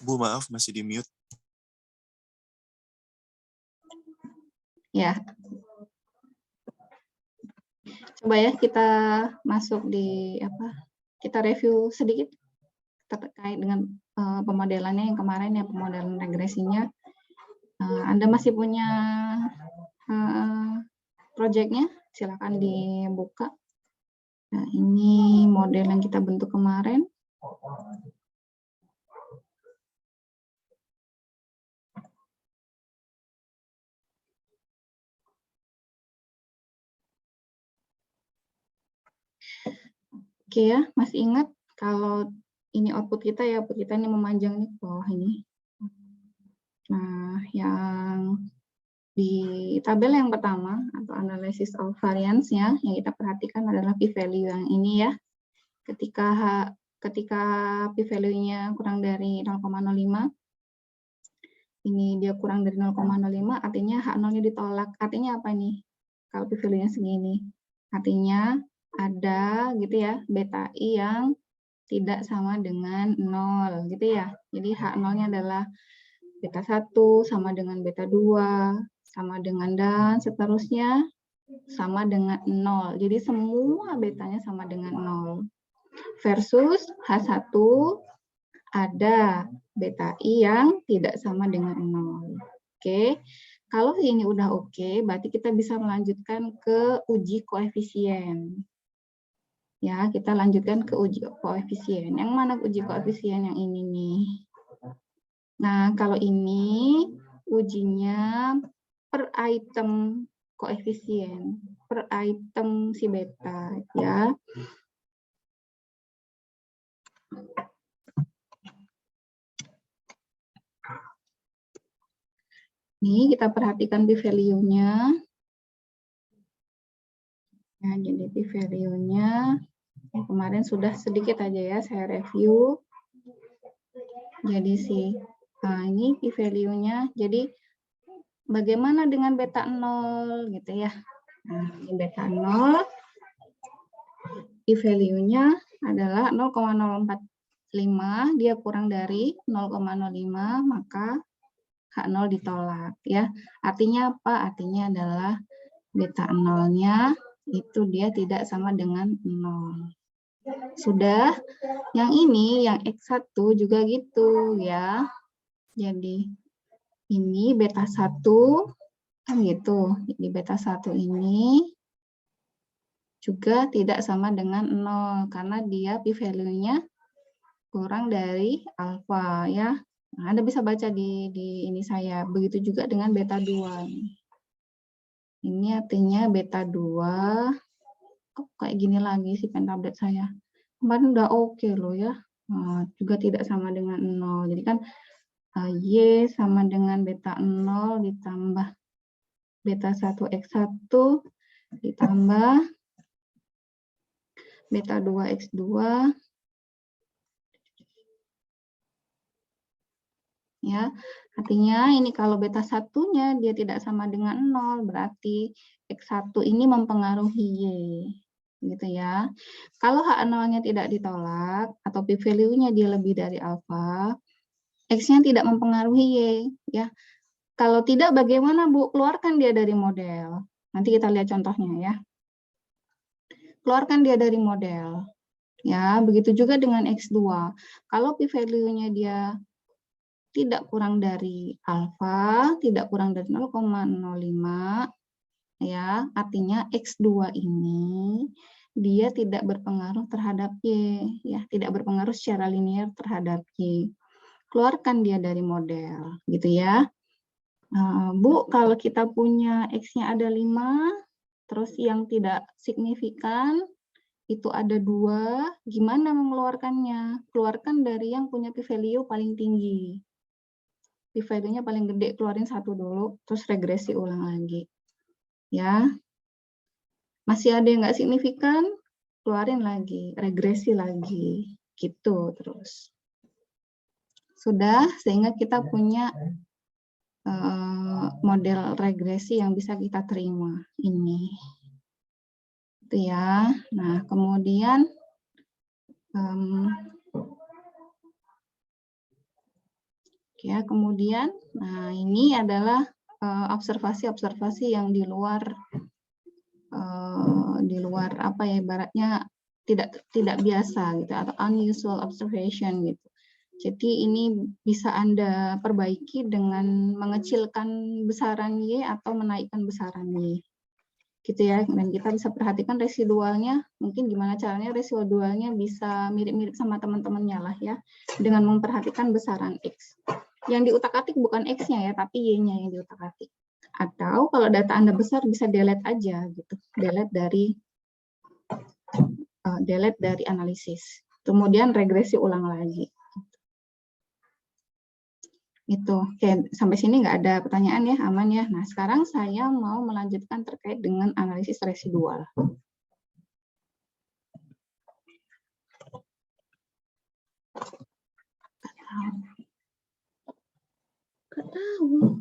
Bu, maaf masih di mute. Ya. Coba ya kita masuk di kita review sedikit terkait dengan pemodelannya yang kemarin ya, pemodelan regresinya. Anda masih punya project-nya, silakan dibuka. Nah, ini model yang kita bentuk kemarin. Oke ya, masih ingat kalau ini output kita ya, output kita ini memanjang nih ke bawah ini. Nah, yang di tabel yang pertama atau analysis of variance-nya yang kita perhatikan adalah p-value yang ini ya. Ketika p-value-nya kurang dari 0,05, ini dia kurang dari 0,05, artinya H0-nya ditolak. Artinya apa nih? Kalau p-value-nya segini. Artinya ada gitu ya, beta I yang tidak sama dengan 0 gitu ya. Jadi H0-nya adalah beta 1 sama dengan beta 2, sama dengan dan seterusnya sama dengan 0. Jadi semua betanya sama dengan 0. Versus H1 ada beta I yang tidak sama dengan 0. Oke. Kalau ini udah oke, berarti kita bisa melanjutkan ke uji koefisien. Ya, kita lanjutkan ke uji koefisien. Yang mana uji koefisien yang ini nih? Nah, kalau ini ujinya per item koefisien, per item si beta ya. Ini kita perhatikan p-value-nya. Ya, jadi p-value-nya kemarin sudah sedikit aja ya saya review. Jadi ini p-value-nya. Jadi bagaimana dengan beta 0 gitu ya. Nah, ini beta 0 p-value-nya adalah 0,045, dia kurang dari 0,05, maka H0 ditolak ya. Artinya apa? Artinya adalah beta 0-nya itu dia tidak sama dengan 0. Sudah, yang ini, yang X1 juga gitu ya. Jadi ini beta 1 kan gitu. Jadi beta 1 ini juga tidak sama dengan 0 karena dia p-value-nya kurang dari alfa ya. Nah, Anda bisa baca di ini saya. Begitu juga dengan beta 2. Ini artinya beta 2. Kok kayak gini lagi sih pen tablet saya. Kemarin udah oke loh ya. Nah, juga tidak sama dengan 0. Jadi kan Y sama dengan beta 0 ditambah beta 1X1 ditambah beta 2X2 ya. Artinya ini kalau beta 1-nya dia tidak sama dengan 0, berarti X1 ini mempengaruhi Y. Gitu ya. Kalau H0-nya tidak ditolak atau p-value-nya dia lebih dari alfa, X-nya tidak mempengaruhi Y ya. Kalau tidak bagaimana Bu? Keluarkan dia dari model. Nanti kita lihat contohnya ya. Keluarkan dia dari model. Ya, begitu juga dengan X2. Kalau p-value-nya dia tidak kurang dari alfa, tidak kurang dari 0,05, ya, artinya X2 ini dia tidak berpengaruh terhadap Y, ya, tidak berpengaruh secara linear terhadap Y. Keluarkan dia dari model, gitu ya. Bu, kalau kita punya X-nya ada 5, terus yang tidak signifikan, itu ada 2, gimana mengeluarkannya? Keluarkan dari yang punya p-value paling tinggi. P-value-nya paling gede, keluarin 1 dulu, terus regresi ulang lagi. Ya, masih ada yang nggak signifikan, keluarin lagi, regresi lagi, gitu terus. Sudah, sehingga kita punya model regresi yang bisa kita terima ini. Itu ya. Nah, kemudian Ya, kemudian, nah ini adalah observasi-observasi yang di luar apa ya, ibaratnya tidak biasa gitu, atau unusual observation gitu. Jadi ini bisa Anda perbaiki dengan mengecilkan besaran Y atau menaikkan besaran Y. Gitu ya, dan kita bisa perhatikan residualnya, mungkin gimana caranya residualnya bisa mirip-mirip sama teman-temannya lah ya, dengan memperhatikan besaran X. Yang diutak-atik bukan X-nya ya, tapi Y-nya yang diutak-atik. Atau kalau data Anda besar bisa delete aja gitu, delete dari analisis. Kemudian regresi ulang lagi. Itu. Oke, sampai sini nggak ada pertanyaan ya, aman ya. Nah, sekarang saya mau melanjutkan terkait dengan analisis residual. Nggak tahu.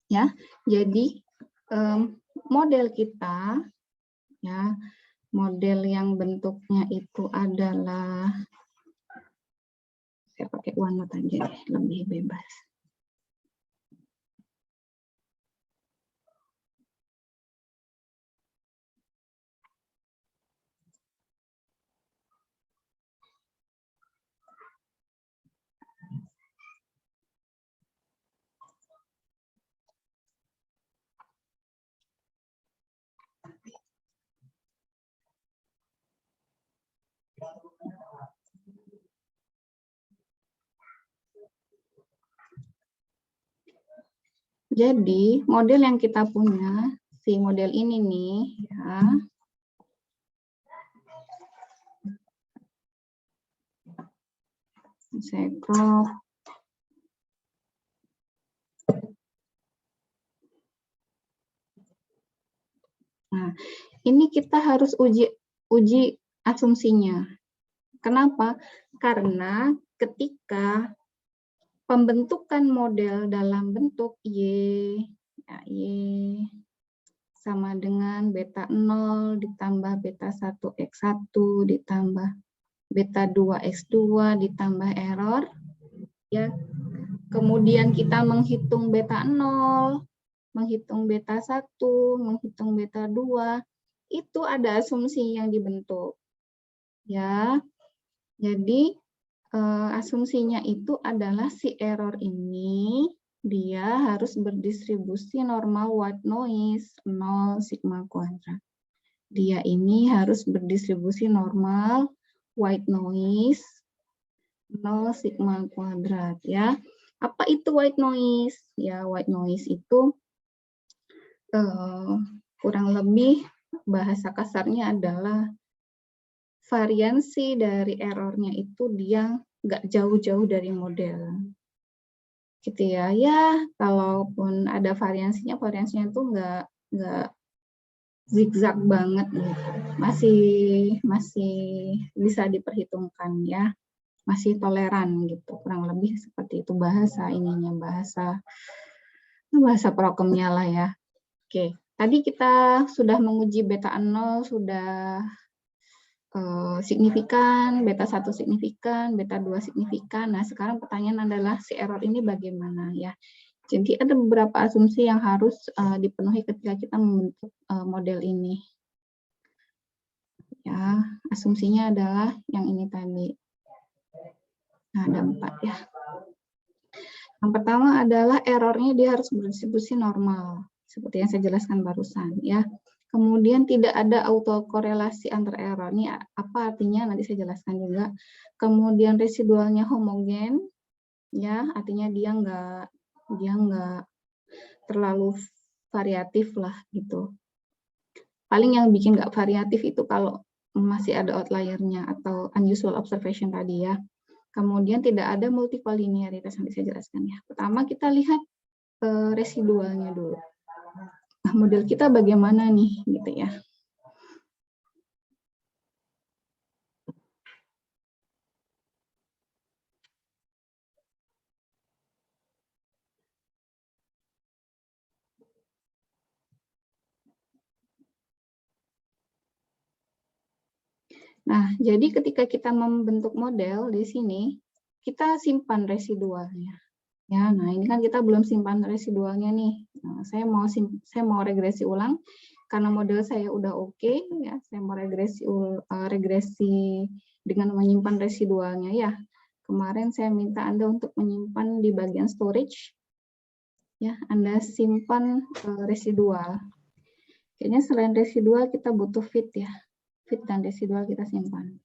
Ya, jadi model kita ya, model yang bentuknya itu adalah, saya pakai OneNote aja deh, lebih bebas. Jadi model yang kita punya, si model ini nih ya, saya crop. Nah, ini kita harus uji asumsinya. Kenapa? Karena ketika pembentukan model dalam bentuk Y, ya, Y sama dengan beta 0 ditambah beta 1x1 ditambah beta 2x2 ditambah error, ya. Kemudian kita menghitung beta 0, menghitung beta 1, menghitung beta 2, itu ada asumsi yang dibentuk. Ya. Jadi asumsinya itu adalah si error ini dia harus berdistribusi normal white noise 0 sigma kuadrat. Dia ini harus berdistribusi normal white noise 0 sigma kuadrat ya. Apa itu white noise? Ya, white noise itu kurang lebih bahasa kasarnya adalah variansi dari errornya itu dia nggak jauh-jauh dari model. Gitu ya. Ya, kalaupun ada variansinya itu nggak zigzag banget gitu. Masih bisa diperhitungkan ya. Masih toleran gitu. Kurang lebih seperti itu bahasa ininya, bahasa prokemnya lah ya. Oke, tadi kita sudah menguji beta 0 sudah signifikan, beta 1 signifikan, beta 2 signifikan. Nah, sekarang pertanyaan adalah si error ini bagaimana ya. Jadi ada beberapa asumsi yang harus dipenuhi ketika kita membentuk model ini. Ya, asumsinya adalah yang ini tadi. Nah, ada 4 ya. Yang pertama adalah errornya dia harus berdistribusi normal, seperti yang saya jelaskan barusan ya. Kemudian tidak ada autokorelasi antar error. Ini apa artinya? Nanti saya jelaskan juga. Kemudian residualnya homogen, ya, artinya dia nggak terlalu variatif lah gitu. Paling yang bikin nggak variatif itu kalau masih ada outliernya atau unusual observation tadi ya. Kemudian tidak ada multikolinearitas, nanti saya jelaskan ya. Pertama kita lihat residualnya dulu. Model kita bagaimana nih gitu ya. Nah, jadi ketika kita membentuk model di sini, kita simpan residualnya. Ya, nah ini kan kita belum simpan residualnya nih. Nah, saya mau regresi ulang karena model saya udah oke, ya. Saya mau regresi dengan menyimpan residualnya ya. Kemarin saya minta Anda untuk menyimpan di bagian storage. Ya, Anda simpan residual. Kayaknya selain residual kita butuh fit ya. Fit dan residual kita simpan.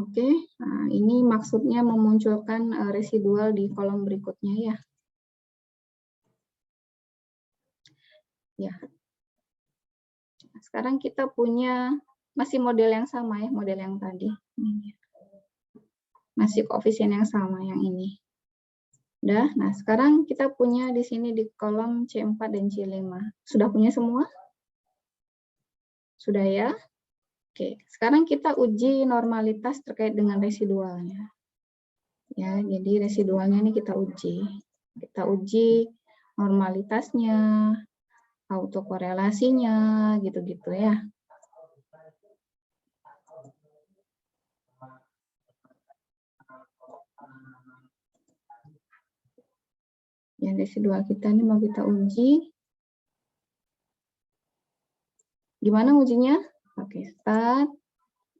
Oke, nah, ini maksudnya memunculkan residual di kolom berikutnya ya. Ya. Sekarang kita punya masih model yang sama ya, model yang tadi. Masih koefisien yang sama yang ini. Udah, nah sekarang kita punya di sini di kolom C4 dan C5. Sudah punya semua? Sudah ya? Oke, sekarang kita uji normalitas terkait dengan residualnya. Ya, jadi residualnya ini kita uji. Kita uji normalitasnya, autokorelasinya, gitu-gitu ya. Yang residual kita ini mau kita uji. Gimana ujinya? Oke, start.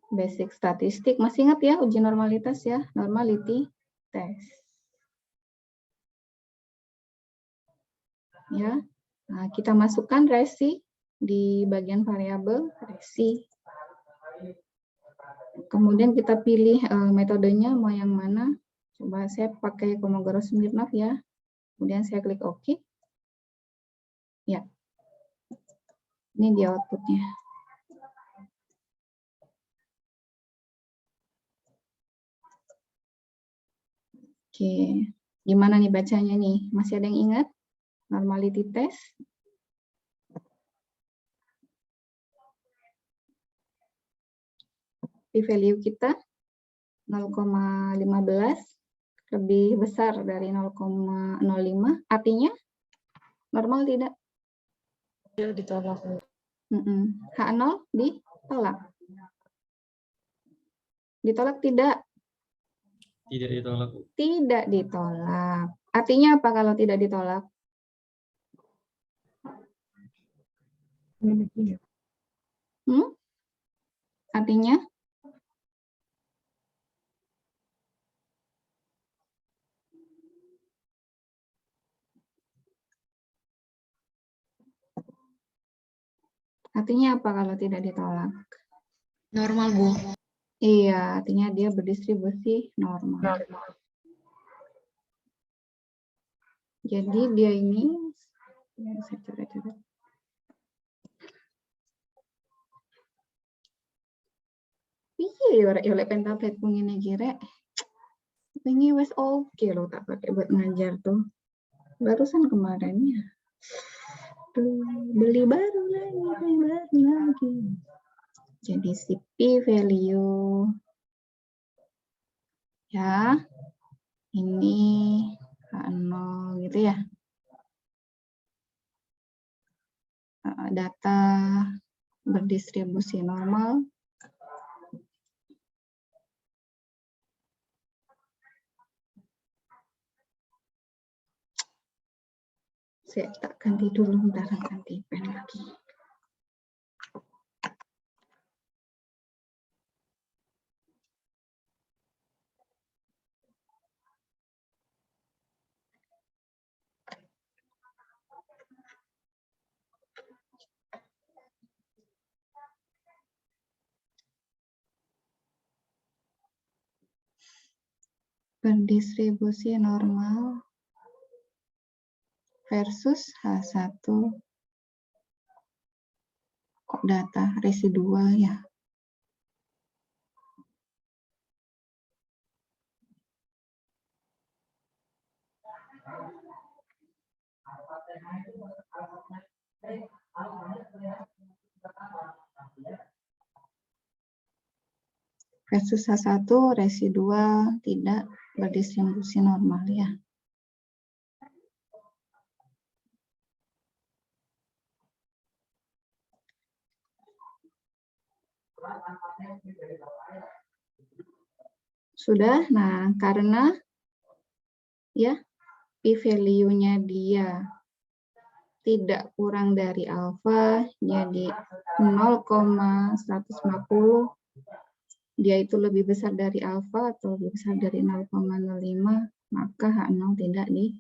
Basic statistik, masih ingat ya uji normalitas ya, normality test. Ya, nah, kita masukkan resi di bagian variabel resi. Kemudian kita pilih metodenya mau yang mana. Coba saya pakai Kolmogorov-Smirnov ya. Kemudian saya klik OK. Ya, ini dia outputnya. Oke, gimana nih bacanya nih? Masih ada yang ingat? Normality test. P-value kita 0,15 lebih besar dari 0,05. Artinya normal tidak? Ya, ditolak. H0 ditolak. Ditolak tidak? Tidak ditolak. Tidak ditolak. Artinya apa kalau tidak ditolak? Artinya? Artinya apa kalau tidak ditolak? Normal, Bu. Iya, artinya dia berdistribusi normal. Jadi dia ini, ya, saya coba. Iya, oleh pentablet ngene iki rek. Ini wes oke loh tak pakai buat ngajar tuh. Barusan kemarin ya. Tuh, beli baru lagi. Jadi si P value ya. Ini H0 gitu ya. Data berdistribusi normal. Saya tak ganti dulu, bentar ganti pen lagi. Berdistribusi normal versus H1. Kok data residual ya? Versus H1 residual tidak berdistribusi normal ya. Sudah. Nah, karena ya p-value-nya dia tidak kurang dari alfa, jadi 0,150, dia itu lebih besar dari alfa atau lebih besar dari 0,05, maka H0 tidak di.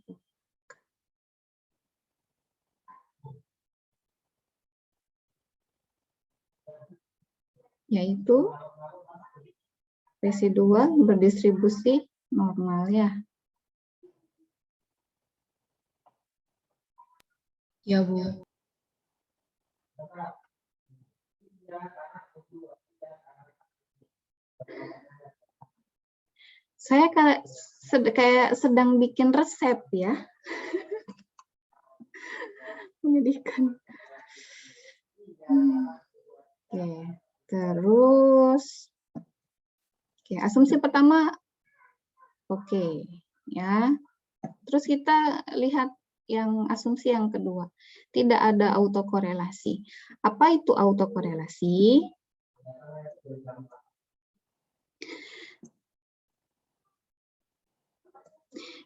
Yaitu residual berdistribusi normal ya. Ya, Bu. Saya kayak sedang bikin resep ya. Menyedihkan. Oke, terus asumsi pertama oke, ya. Terus kita lihat yang asumsi yang kedua. Tidak ada autokorelasi. Apa itu autokorelasi?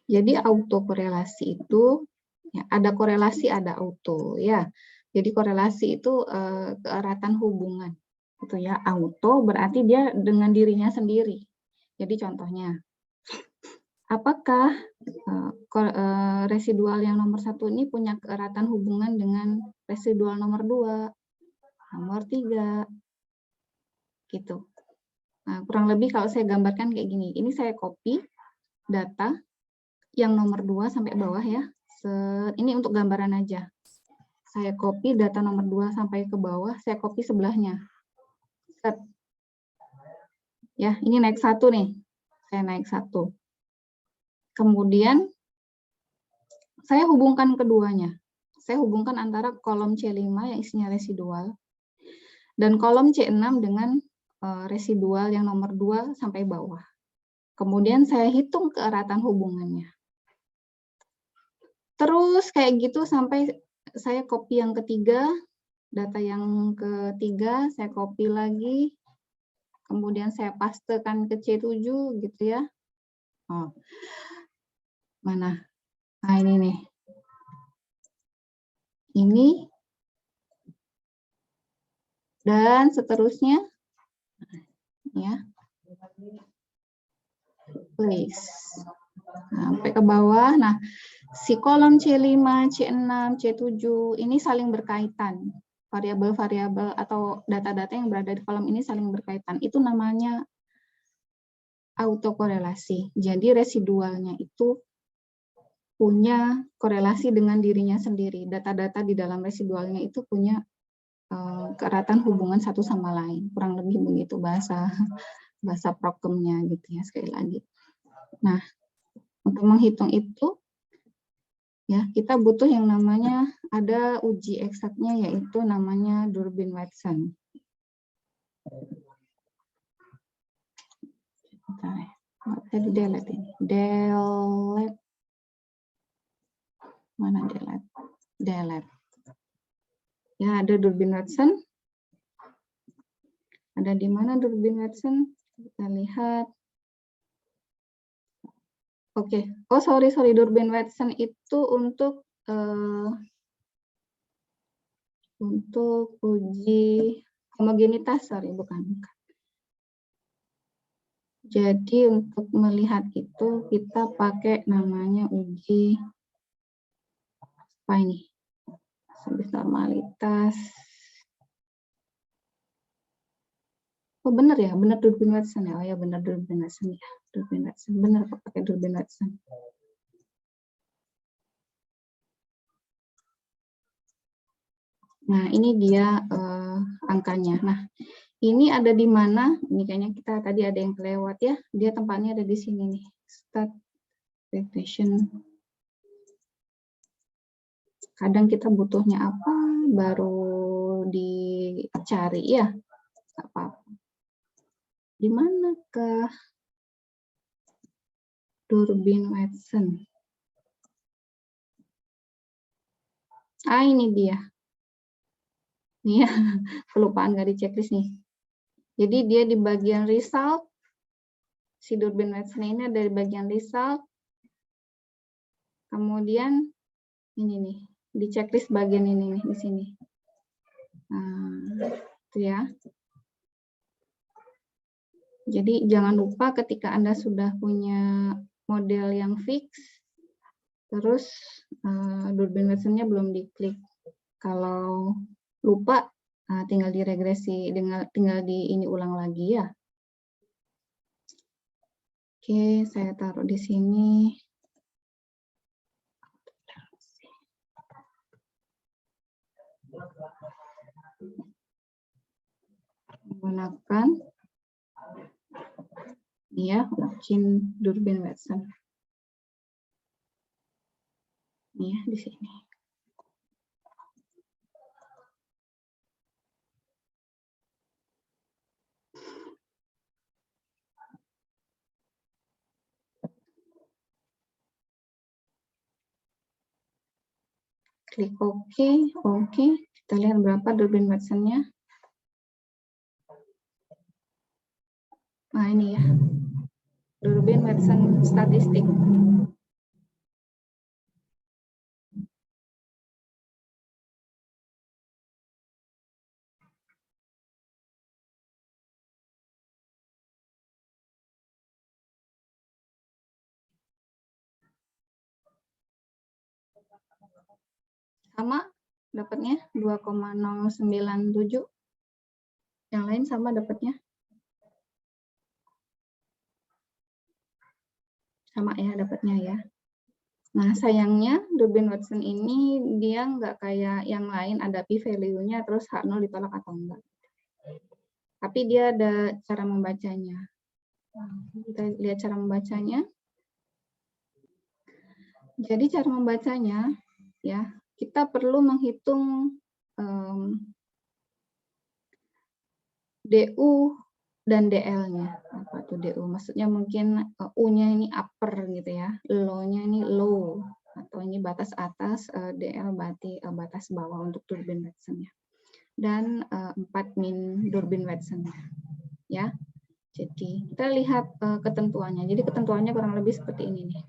Jadi autokorelasi itu ya, ada korelasi, ada auto ya. Jadi korelasi itu keeratan hubungan. Itu ya, auto berarti dia dengan dirinya sendiri. Jadi contohnya, apakah residual yang nomor 1 ini punya keeratan hubungan dengan residual nomor 2, nomor 3, gitu. Nah, kurang lebih kalau saya gambarkan kayak gini, ini saya copy data yang nomor 2 sampai bawah ya. Ini untuk gambaran aja. Saya copy data nomor 2 sampai ke bawah, saya copy sebelahnya. Set. Ya, ini naik 1 nih. Saya naik 1. Kemudian saya hubungkan keduanya. Saya hubungkan antara kolom C5 yang isinya residual dan kolom C6 dengan residual yang nomor 2 sampai bawah. Kemudian saya hitung keeratan hubungannya. Terus kayak gitu sampai saya copy yang ketiga, data yang ketiga saya copy lagi, kemudian saya pastekan ke C7 gitu ya. Oh. Mana? Nah, ini nih. Ini dan seterusnya ya. Place. Sampai ke bawah. Nah, si kolom C5, C6, C7 ini saling berkaitan. Variabel-variabel atau data-data yang berada di kolom ini saling berkaitan. Itu namanya autokorelasi. Jadi residualnya itu punya korelasi dengan dirinya sendiri. Data-data di dalam residualnya itu punya keeratan hubungan satu sama lain. Kurang lebih begitu bahasa prokemnya gitu ya, sekali lagi. Nah, untuk menghitung itu ya kita butuh yang namanya, ada uji eksaknya yaitu namanya Durbin-Watson. Saya di delete ini. Delete. Mana delete? Delete. Ya, ada Durbin-Watson. Ada di mana Durbin-Watson? Kita lihat. Oke. Oh, sorry. Durbin-Watson itu untuk uji homogenitas, bukan. Jadi untuk melihat itu kita pakai namanya uji apa ini? Subis normalitas. Oh benar ya, benar Durbin-Watson ya. Oh ya benar Durbin-Watson ya. Durbin-Watson benar pakai Durbin-Watson. Nah, ini dia angkanya. Nah, ini ada di mana? Ini kayaknya kita tadi ada yang kelewat ya. Dia tempatnya ada di sini nih. Start equation. Kadang kita butuhnya apa, baru dicari ya. Apa-apa. Di manakah Durbin-Watson? Ah, ini dia. Iya, kelupaan nggak di checklist nih. Jadi dia di bagian result, si Durbin-Watson ini ada di bagian result, kemudian ini nih, di checklist bagian ini nih, di sini. Nah, itu ya. Jadi jangan lupa ketika Anda sudah punya model yang fix, terus Durbin-Watsonnya belum diklik. Kalau lupa, tinggal diregresi, tinggal di ini ulang lagi ya. Oke, saya taruh di sini. Menggunakan ya, Uchin Durbin-Watson. Ini ya, di sini. Klik OK, oke. Kita lihat berapa Durbin-Watson-nya. Nah, ini ya. Durbin-Watson statistik. Sama dapatnya 2,097. Yang lain sama dapatnya. Sama ya dapatnya ya. Nah, sayangnya Durbin-Watson ini dia nggak kayak yang lain ada p-value-nya terus H0 ditolak atau enggak. Tapi dia ada cara membacanya. Kita lihat cara membacanya. Jadi cara membacanya ya, kita perlu menghitung DU dan DL-nya. Apa tuh DU? Maksudnya mungkin U-nya ini upper gitu ya, low-nya ini low, atau ini batas atas, DL berarti batas bawah untuk Durbin-Watson-nya. Dan 4 min Durbin-Watson-nya. Ya. Jadi kita lihat ketentuannya. Jadi ketentuannya kurang lebih seperti ini nih.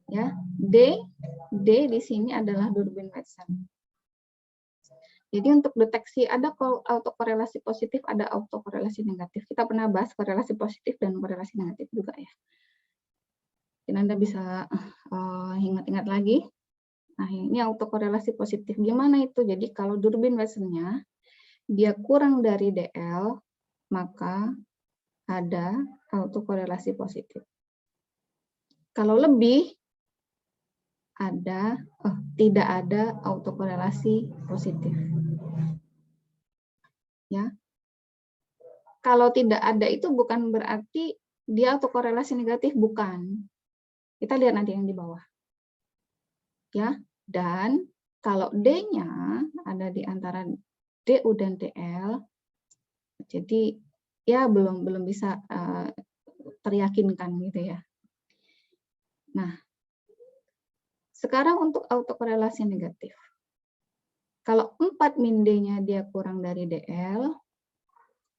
Ya, D di sini adalah Durbin-Watson. Jadi untuk deteksi ada autokorelasi positif, ada autokorelasi negatif. Kita pernah bahas korelasi positif dan korelasi negatif juga ya. Dan Anda bisa ingat-ingat lagi. Nah, ini autokorelasi positif. Gimana itu? Jadi kalau Durbin-Watson-nya dia kurang dari DL, maka ada autokorelasi positif. Kalau lebih, tidak ada autokorelasi positif. Ya. Kalau tidak ada itu bukan berarti dia autokorelasi negatif, bukan. Kita lihat nanti yang di bawah. Ya, dan kalau D-nya ada di antara DU dan DL, jadi ya belum bisa teryakinkan gitu ya. Nah, sekarang untuk autokorelasi negatif. Kalau 4 min D-nya dia kurang dari DL,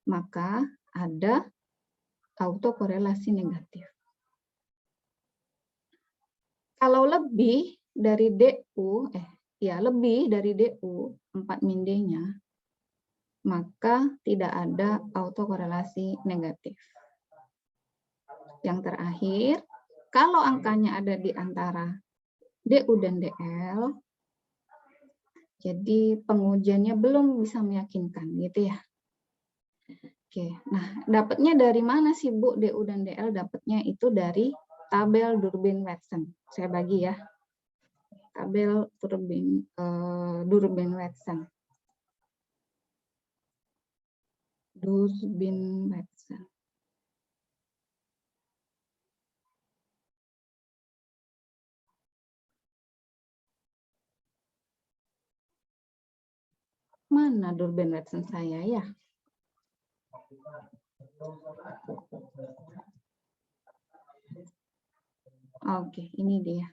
maka ada autokorelasi negatif. Kalau lebih dari DU, lebih dari DU, 4 min D-nya, maka tidak ada autokorelasi negatif. Yang terakhir, kalau angkanya ada di antara DU dan DL, jadi pengujiannya belum bisa meyakinkan, gitu ya. Oke, nah dapatnya dari mana sih Bu DU dan DL? Dapatnya itu dari tabel Durbin-Watson. Saya bagi ya. Tabel Durbin-Watson. Durbin-Watson. Mana Durbin-Watson saya ya? Oke, ini dia.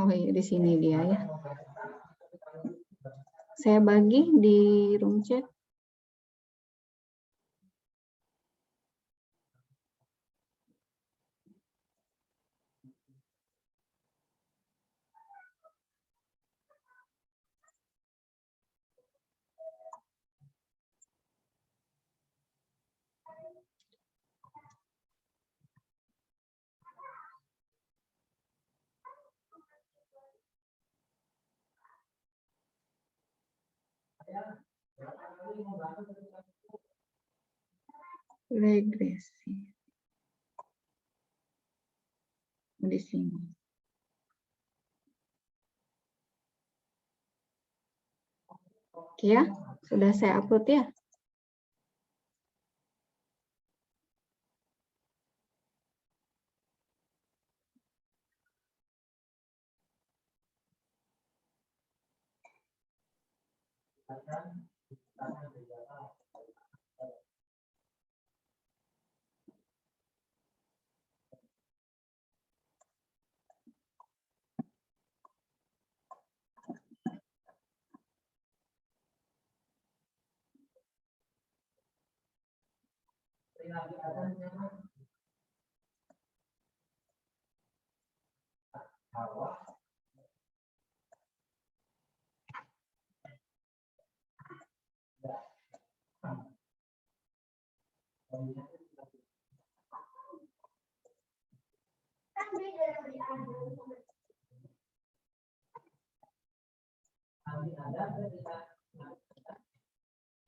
Oh iya, di sini dia ya. Saya bagi di room chat. Regresi. Di sini. Oke ya, sudah saya upload ya.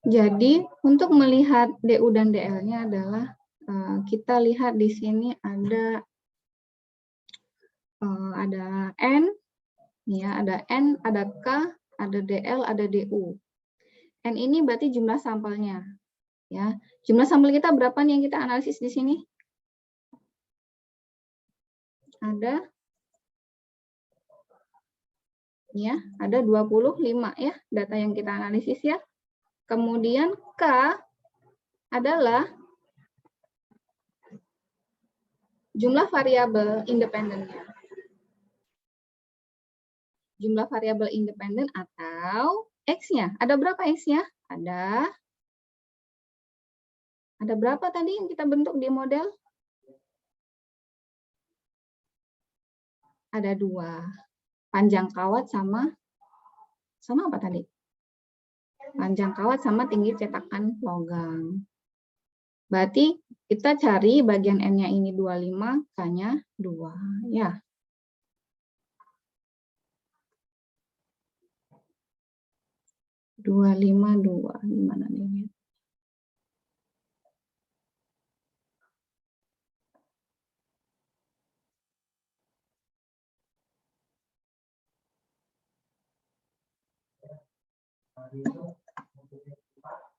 Jadi untuk melihat DU dan DL-nya adalah kita lihat di sini ada N, ya ada N, ada K, ada DL, ada DU. N ini berarti jumlah sampelnya, ya. Jumlah sampel kita berapa nih yang kita analisis di sini? Ada, ya, ada 25 ya data yang kita analisis ya. Kemudian K adalah jumlah variabel independennya. Jumlah variabel independen atau X-nya. Ada berapa X-nya? Ada berapa tadi yang kita bentuk di model? Ada 2. Panjang kawat sama apa tadi? Panjang kawat sama tinggi cetakan logam. Berarti kita cari bagian N-nya ini 25, K-nya 2. Ya. Dua, gimana nih?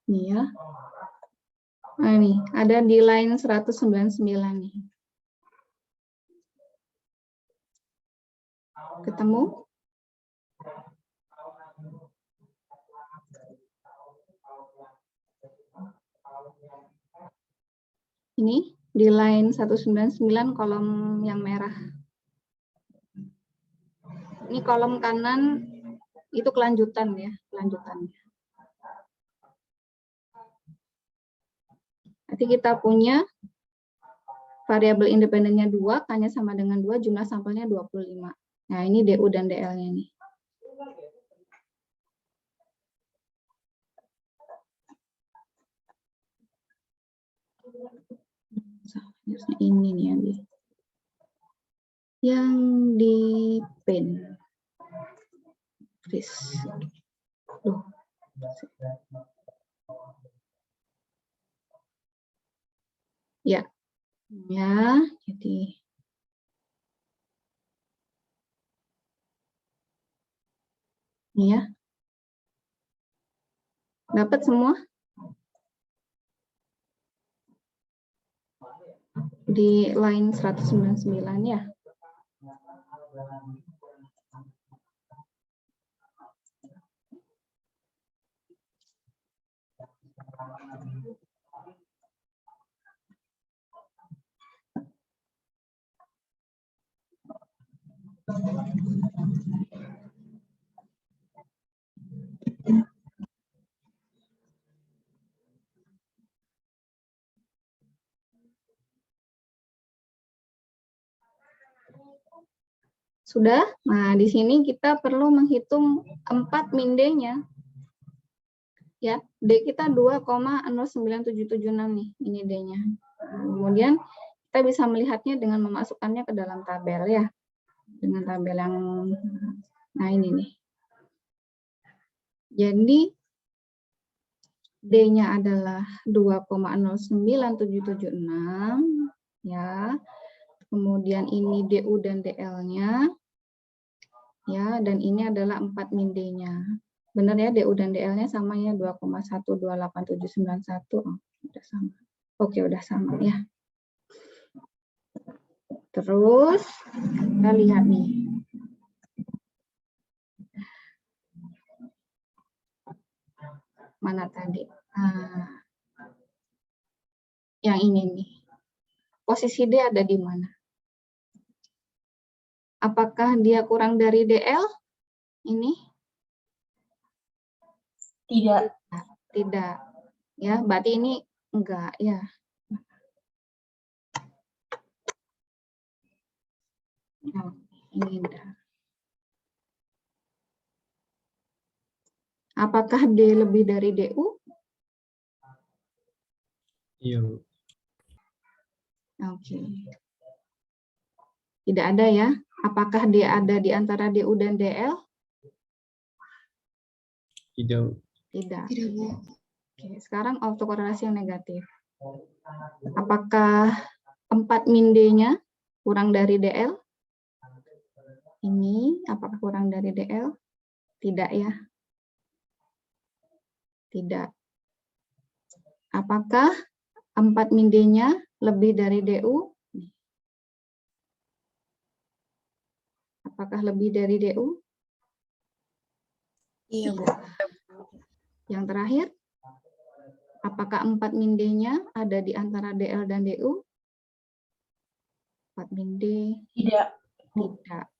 Nih ya. Nah, ini ada di line 199 nih. Ketemu? Ini di line 199 kolom yang merah. Ini kolom kanan itu kelanjutan ya, kelanjutannya. Nanti kita punya variabel independennya 2, K-nya sama dengan 2, jumlah sampelnya 25. Nah, ini DU dan DL-nya nih. Ini nih yang di pen. Ya. Ya, jadi ini ya. Dapat semua? Di line 199 ya. Sudah? Nah, di sini kita perlu menghitung 4 min D-nya. Ya, D kita 2,09776 nih, ini D-nya. Nah, kemudian kita bisa melihatnya dengan memasukkannya ke dalam tabel ya. Dengan tabel yang, nah ini nih. Jadi, D-nya adalah 2,09776, ya. Kemudian ini DU dan DL-nya, ya, dan ini adalah 4 min D-nya. Benar ya, DU dan DL-nya sama ya, 2,128791. Oh, udah sama. Oke, udah sama ya. Terus, kita lihat nih. Mana tadi? Nah, yang ini nih. Posisi D ada di mana? Apakah dia kurang dari DL? Ini? Tidak. Tidak. Ya, berarti ini enggak ya. Nah, ini enggak. Apakah D lebih dari DU? Iya, Bu. Oke. Tidak ada ya. Apakah dia ada di antara DU dan DL? Tidak, Bu. Tidak. Tidak, Bu. Oke, sekarang autokorelasi yang negatif. Apakah 4 min D-nya kurang dari DL? Ini apakah kurang dari DL? Tidak ya. Tidak. Apakah 4 min D-nya lebih dari DU? Apakah lebih dari DU? Iya, Bu. Yang terakhir, apakah 4 min D-nya ada di antara DL dan DU? 4 min D Tidak. tidak.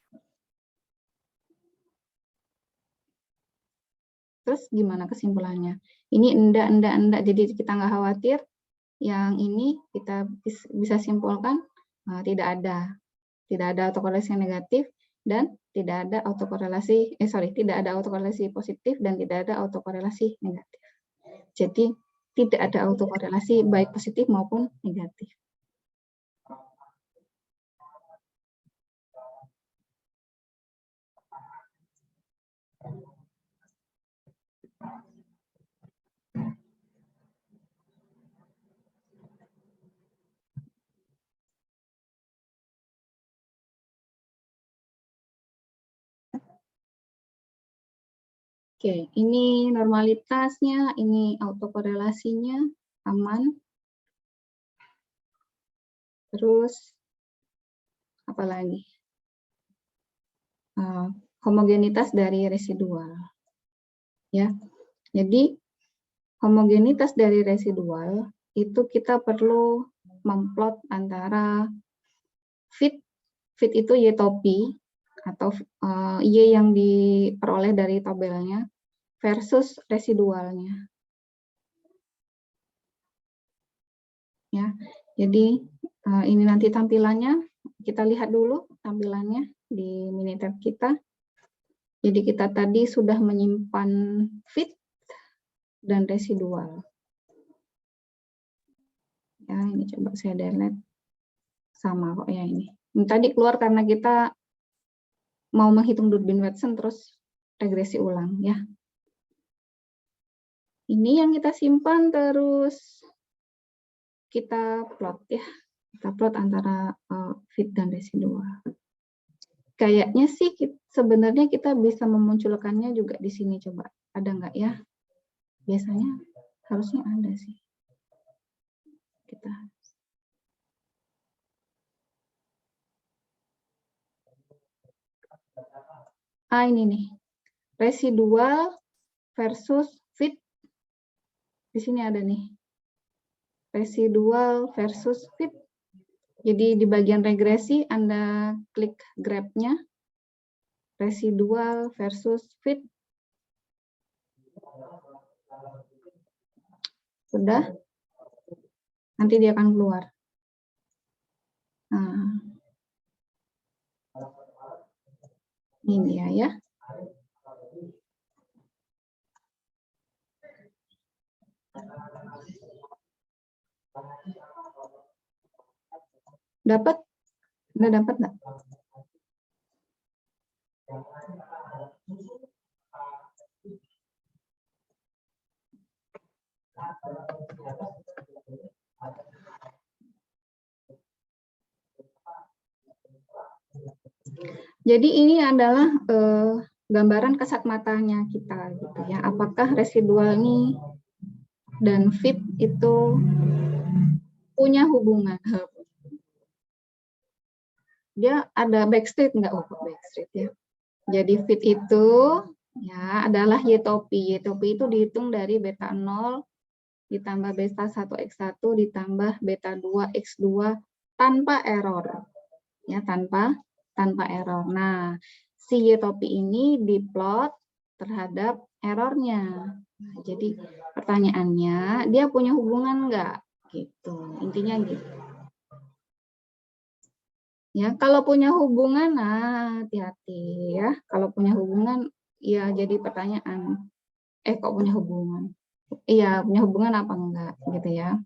Terus gimana kesimpulannya? Ini enggak, jadi kita nggak khawatir. Yang ini kita bisa simpulkan tidak ada autokorelasi yang negatif dan tidak ada autokorelasi tidak ada autokorelasi positif dan tidak ada autokorelasi negatif. Jadi tidak ada autokorelasi baik positif maupun negatif. Oke, ini normalitasnya, ini autokorelasinya aman. Terus apa lagi? Homogenitas dari residual. Ya. Jadi homogenitas dari residual itu kita perlu memplot antara fit itu Y topi atau Y yang diperoleh dari tabelnya versus residualnya. Ya, jadi ini nanti tampilannya, kita lihat dulu tampilannya di Minitab kita. Jadi kita tadi sudah menyimpan fit dan residual. Ya, ini coba saya delete. Sama kok ya ini. Ini tadi keluar karena kita mau menghitung Durbin-Watson terus regresi ulang ya. Ini yang kita simpan terus kita plot ya. Kita plot antara fit dan residual. Kayaknya sih sebenarnya kita bisa memunculkannya juga di sini, coba. Ada nggak ya? Biasanya harusnya ada sih. Kita ini nih. Residual versus fit. Di sini ada nih. Residual versus fit. Jadi di bagian regresi Anda klik graph-nya. residual versus fit. Sudah? Nanti dia akan keluar. Nah, ini dia ya. Dapat? Udah dapat nggak? Jadi ini adalah gambaran kasat matanya kita gitu ya. Apakah residual ini dan fit itu punya hubungan? Dia ada backstreet nggak? Oh, backstreet ya. Jadi fit itu ya adalah Y topi. Y topi itu dihitung dari beta 0 ditambah beta 1x1 ditambah beta 2x2 tanpa error. Ya, tanpa error. Nah, si Y topi ini diplot terhadap errornya. Nah, jadi pertanyaannya, dia punya hubungan nggak? Gitu. Intinya gitu. Ya, kalau punya hubungan, nah hati-hati ya. Kalau punya hubungan, ya jadi pertanyaan. Kok punya hubungan? Iya, punya hubungan apa enggak? Gitu ya.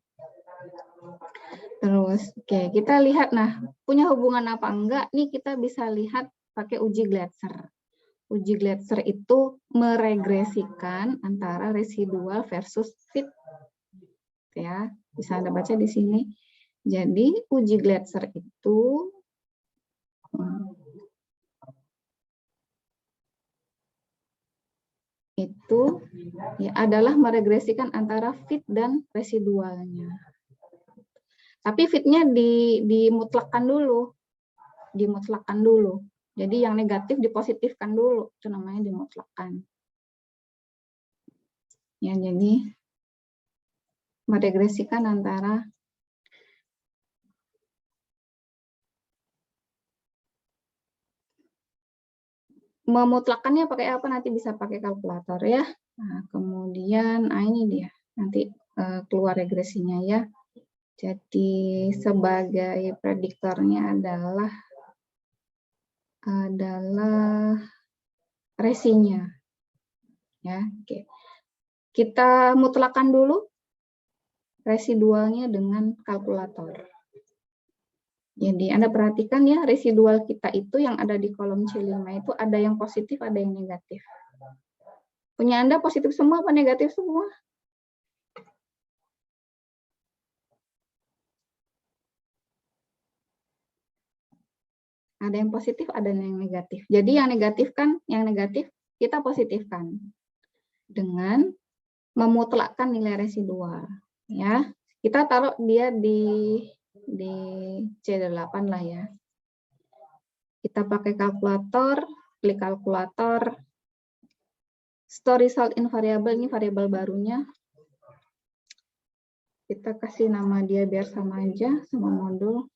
Terus, oke, kita lihat, nah, punya hubungan apa enggak? Nih kita bisa lihat pakai uji Glatzer. Uji Glatzer itu meregresikan antara residual versus fit. Ya, bisa Anda baca di sini. Jadi, uji Glatzer itu ya adalah meregresikan antara fit dan residualnya. Tapi fitnya dimutlakkan dulu. Dimutlakkan dulu. Jadi yang negatif dipositifkan dulu. Itu namanya dimutlakkan. Ya, jadi meregresikan antara memutlakkannya pakai apa, nanti bisa pakai kalkulator ya. Nah, kemudian ini dia. Nanti keluar regresinya ya. Jadi sebagai prediktornya adalah resinya. Ya, oke. Kita mutlakkan dulu residualnya dengan kalkulator. Jadi Anda perhatikan ya, residual kita itu yang ada di kolom C5 itu ada yang positif, ada yang negatif. Punya Anda positif semua apa negatif semua? Ada yang positif, ada yang negatif. Jadi yang negatif kita positifkan dengan memutlakkan nilai residual. Ya, kita taruh dia di C8 lah ya. Kita pakai kalkulator, klik kalkulator, store result in variable, ini variabel barunya. Kita kasih nama dia biar sama aja sama modul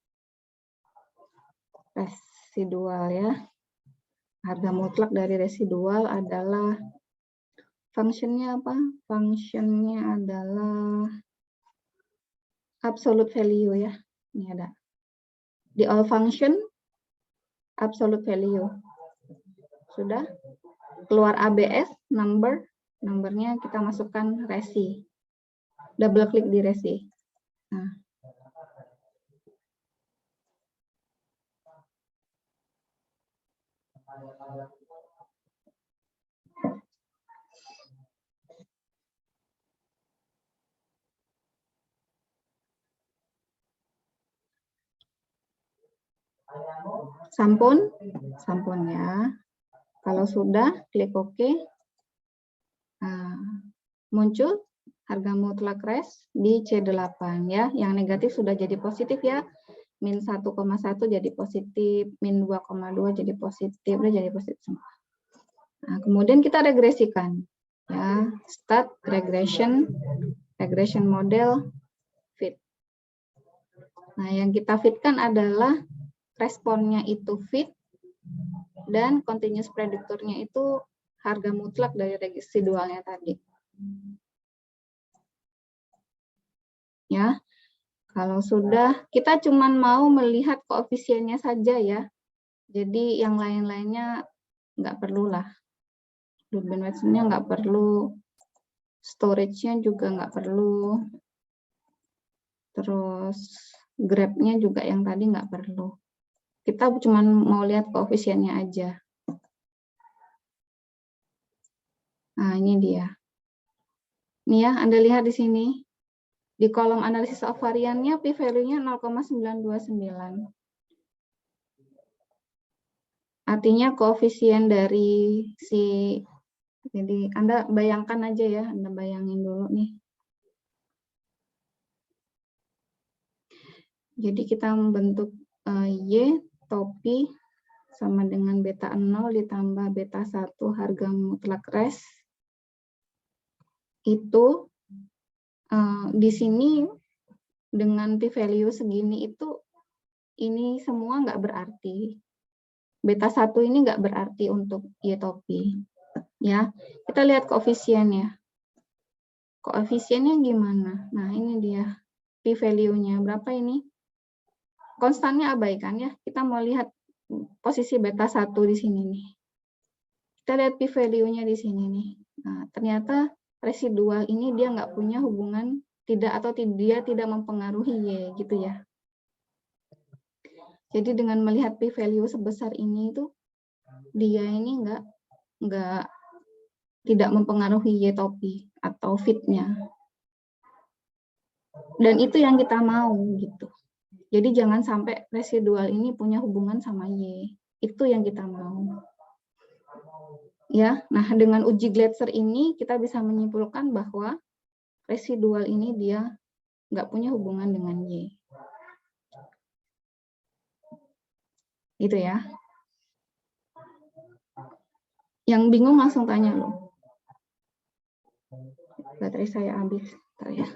residual ya. Harga mutlak dari residual adalah fungsinya apa? Fungsinya adalah absolute value ya. Ini ada. Di all function absolute value. Sudah? Keluar ABS, numbernya kita masukkan resi. Double klik di resi. Nah. Sampun ya. Kalau sudah, klik OK. Nah, muncul harga mutlak res di C8 ya. Yang negatif sudah jadi positif ya. Min 1,1 jadi positif, min 2,2 jadi positif, udah jadi positif semua. Nah, kemudian kita regresikan ya. Start regression model fit. Nah, yang kita fitkan adalah responnya itu fit dan continuous prediktornya itu harga mutlak dari residualnya tadi. Ya, kalau sudah, kita cuma mau melihat koefisiennya saja ya. Jadi yang lain-lainnya nggak perlulah. Load bandwidth-nya nggak perlu, storage-nya juga nggak perlu, terus grab-nya juga yang tadi nggak perlu. Kita cuma mau lihat koefisiennya aja. Nah, ini dia. Nih ya, Anda lihat di sini. Di kolom analisis of variannya, p-value-nya 0,929. Artinya koefisien dari si, jadi Anda bayangkan aja ya, Anda bayangin dulu nih. Jadi kita membentuk Y topi sama dengan beta 0 ditambah beta 1 harga mutlak res. Itu di sini dengan p-value segini itu ini semua nggak berarti. Beta 1 ini nggak berarti untuk Y topi. Ya, kita lihat koefisiennya. Koefisiennya gimana? Nah, ini dia p-value-nya. Berapa ini? Konstannya abaikan ya. Kita mau lihat posisi beta 1 di sini nih. Kita lihat p-value-nya di sini nih. Nah, ternyata residual ini dia nggak punya hubungan tidak atau dia tidak mempengaruhi Y gitu ya. Jadi dengan melihat p-value sebesar ini itu dia ini nggak tidak mempengaruhi Y topi atau fit-nya. Dan itu yang kita mau gitu. Jadi jangan sampai residual ini punya hubungan sama Y. Itu yang kita mau. Ya, nah dengan uji Glatzer ini kita bisa menyimpulkan bahwa residual ini dia nggak punya hubungan dengan Y. Gitu ya. Yang bingung langsung tanya loh. Baterai saya habis. Bentar ya.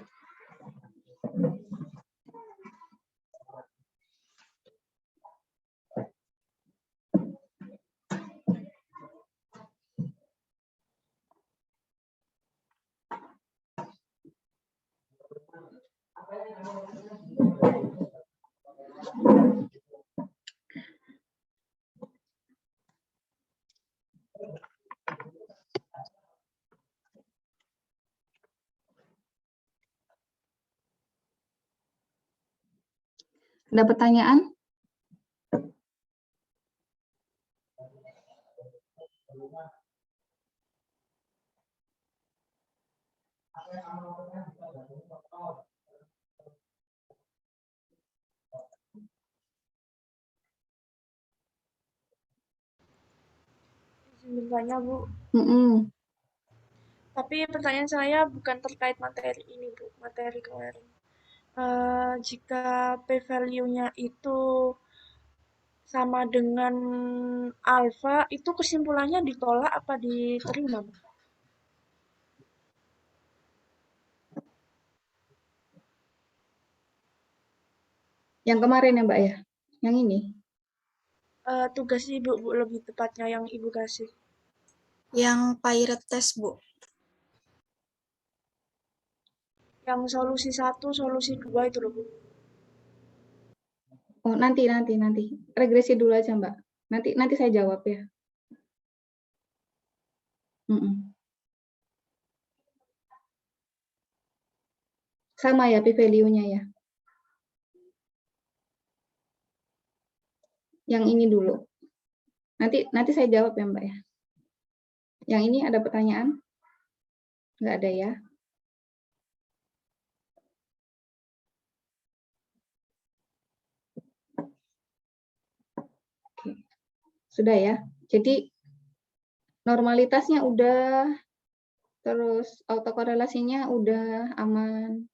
Ada pertanyaan? Bertanya Bu. Tapi pertanyaan saya bukan terkait materi ini Bu, materi kemarin. Jika p-value-nya itu sama dengan alfa, itu kesimpulannya ditolak apa diterima Bu? Yang kemarin ya Mbak ya? Yang ini? Tugas Ibu, Bu, lebih tepatnya yang Ibu kasih. Yang pirate test, Bu. Yang solusi 1, solusi 2 itu loh Bu. Oh, nanti. Regresi dulu aja, Mbak. Nanti saya jawab ya. Sama ya p-value-nya ya. Yang ini dulu. Nanti saya jawab ya, Mbak ya. Yang ini ada pertanyaan? Nggak ada ya. Oke. Sudah ya. Jadi normalitasnya udah, terus autokorelasinya udah aman,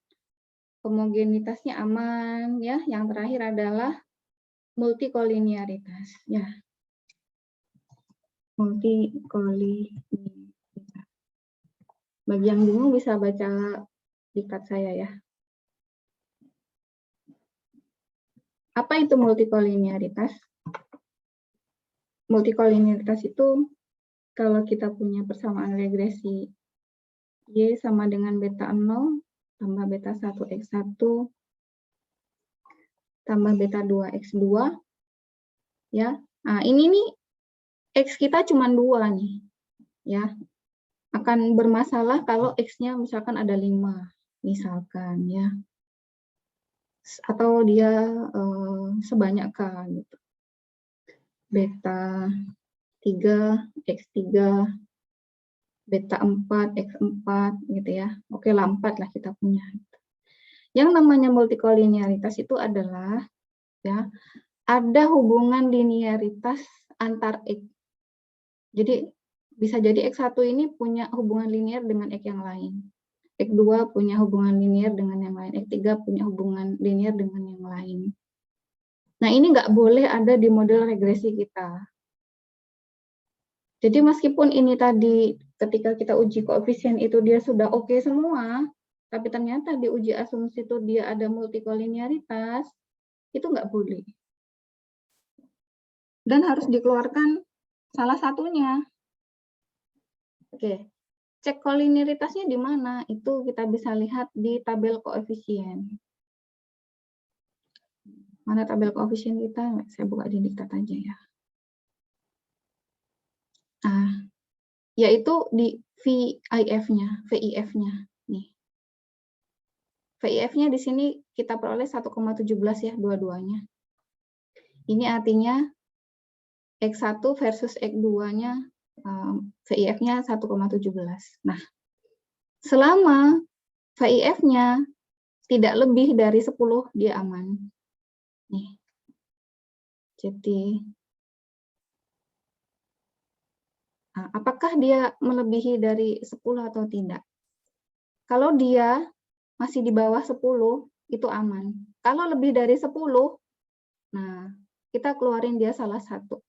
homogenitasnya aman ya. Yang terakhir adalah multikolinearitas ya. Multikolinearitas. Bagi yang bingung bisa baca diktat saya ya. Apa itu multikolinearitas? multikolinialitas itu kalau kita punya persamaan regresi Y sama dengan beta 0 tambah beta 1 X1 tambah beta 2 X2 ya. Nah, ini nih X kita cuma 2 nih ya. Akan bermasalah kalau X-nya misalkan ada 5 misalkan ya. Atau dia sebanyak K gitu. Beta 3 X3 beta 4 X4 gitu ya. Oke lah 4 lah kita punya. Yang namanya multikolinialitas itu adalah ya ada hubungan linearitas antar X. Jadi bisa jadi X1 ini punya hubungan linear dengan X yang lain. X2 punya hubungan linear dengan yang lain. X3 punya hubungan linear dengan yang lain. Nah, ini nggak boleh ada di model regresi kita. Jadi meskipun ini tadi ketika kita uji koefisien itu dia sudah oke semua, tapi ternyata di uji asumsi itu dia ada multikoliniaritas, itu nggak boleh. Dan harus dikeluarkan salah satunya. Oke, cek koliniaritasnya di mana? Itu kita bisa lihat di tabel koefisien. Mana tabel koefisien kita? Saya buka di diktat aja ya. Nah, yaitu di VIF-nya, nih. VIF-nya di sini kita peroleh 1,17 ya, dua-duanya. Ini artinya X1 versus X2-nya VIF-nya 1,17. Nah, selama VIF-nya tidak lebih dari 10, dia aman. Nih. Jadi, apakah dia melebihi dari 10 atau tidak? Kalau dia masih di bawah 10, itu aman. Kalau lebih dari 10, nah, kita keluarin dia salah satu.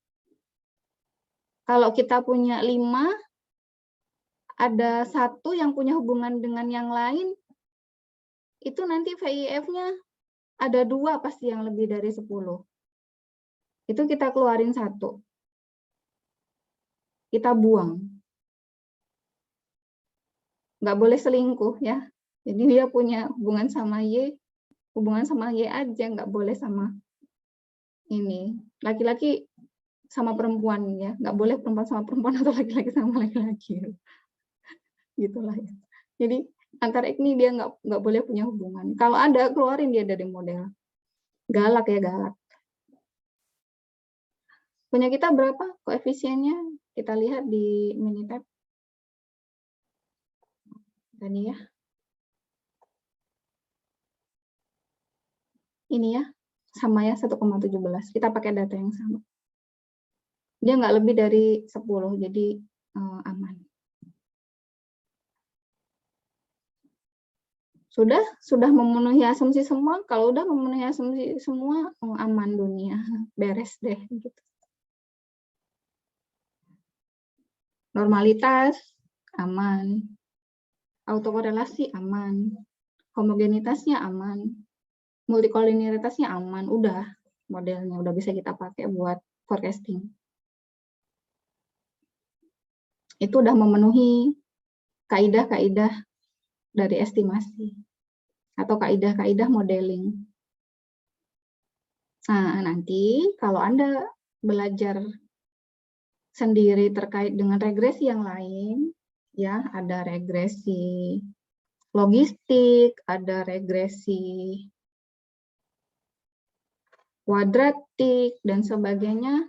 Kalau kita punya 5, ada satu yang punya hubungan dengan yang lain, itu nanti VIF-nya ada 2 pasti yang lebih dari 10. Itu kita keluarin satu. Kita buang. Nggak boleh selingkuh ya. Jadi dia punya hubungan sama Y aja, nggak boleh sama ini. Laki-laki sama perempuan ya, nggak boleh perempuan sama perempuan atau laki-laki sama laki-laki. Gitulah ya. Jadi antar ini dia nggak boleh punya hubungan. Kalau ada, keluarin dia dari model. Galak ya, galak. Punya kita berapa koefisiennya? Kita lihat di Minitab. Tadi ya. Ini ya, sama ya 1,17. Kita pakai data yang sama. Dia nggak lebih dari 10, jadi aman. Sudah memenuhi asumsi semua. Kalau udah memenuhi asumsi semua, aman dunia, beres deh. Gitu. Normalitas aman, autokorelasi aman, homogenitasnya aman, multikoliniaritasnya aman. Udah modelnya udah bisa kita pakai buat forecasting. Itu udah memenuhi kaidah-kaidah dari estimasi atau kaidah-kaidah modeling. Nah, nanti kalau Anda belajar sendiri terkait dengan regresi yang lain, ya ada regresi logistik, ada regresi kuadratik, dan sebagainya.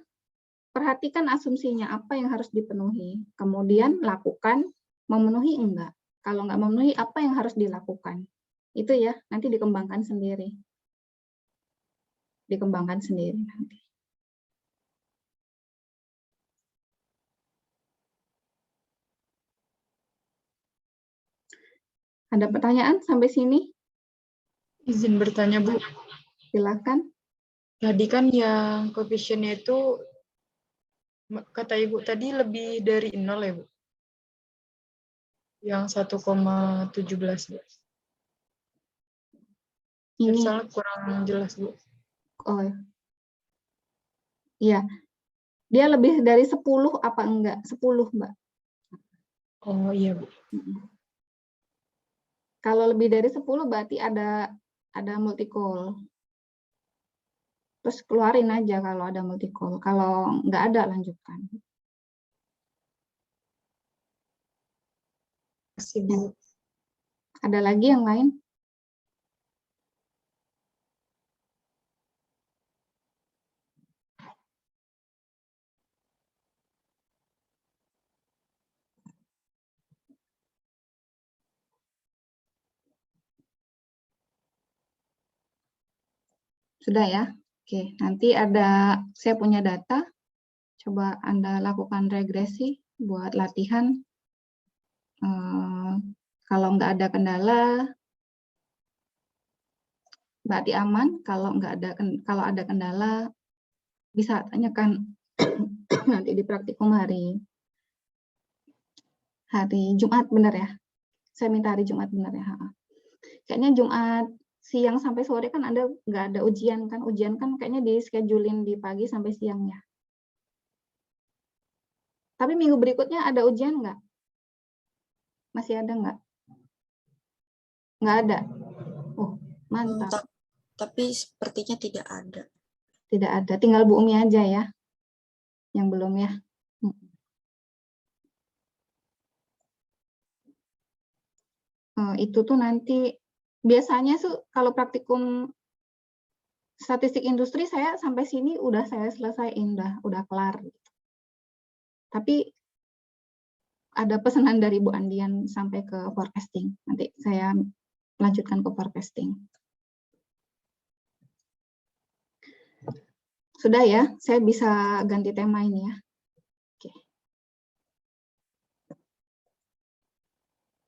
Perhatikan asumsinya apa yang harus dipenuhi. Kemudian lakukan, memenuhi enggak. Kalau enggak memenuhi, apa yang harus dilakukan. Itu ya, nanti dikembangkan sendiri. Dikembangkan sendiri nanti. Ada pertanyaan sampai sini? Izin bertanya, Bu. Silakan. Tadi kan yang koefisiennya itu, kata Ibu tadi lebih dari 0 ya, Bu? Yang 1,17, Bu. Ini. Misalnya kurang jelas, Bu. Oh, iya. Dia lebih dari 10 apa enggak? 10, Mbak. Oh iya, Bu. Kalau lebih dari 10 berarti ada multi-call. Terus keluarin aja kalau ada multi-call. Kalau nggak ada, lanjutkan. Kasih, Bu. Ada lagi yang lain? Sudah ya? Oke, nanti saya punya data. Coba Anda lakukan regresi buat latihan. Kalau nggak ada kendala, berarti aman. Kalau ada kendala, bisa tanyakan nanti di praktikum hari Jumat, benar ya? Saya minta hari Jumat, benar ya? Kayaknya Jumat siang sampai sore kan Anda nggak ada ujian kan? Ujian kan kayaknya di schedule-in di pagi sampai siang ya. Tapi minggu berikutnya ada ujian nggak? Masih ada nggak? Nggak ada? Oh, mantap. Tapi sepertinya tidak ada. Tidak ada, tinggal Bu Umi aja ya, yang belum ya. Itu tuh nanti, biasanya kalau praktikum statistik industri saya sampai sini udah saya selesaiin, udah kelar. Tapi ada pesanan dari Bu Andian sampai ke forecasting. Nanti saya lanjutkan ke forecasting. Sudah ya, saya bisa ganti tema ini ya.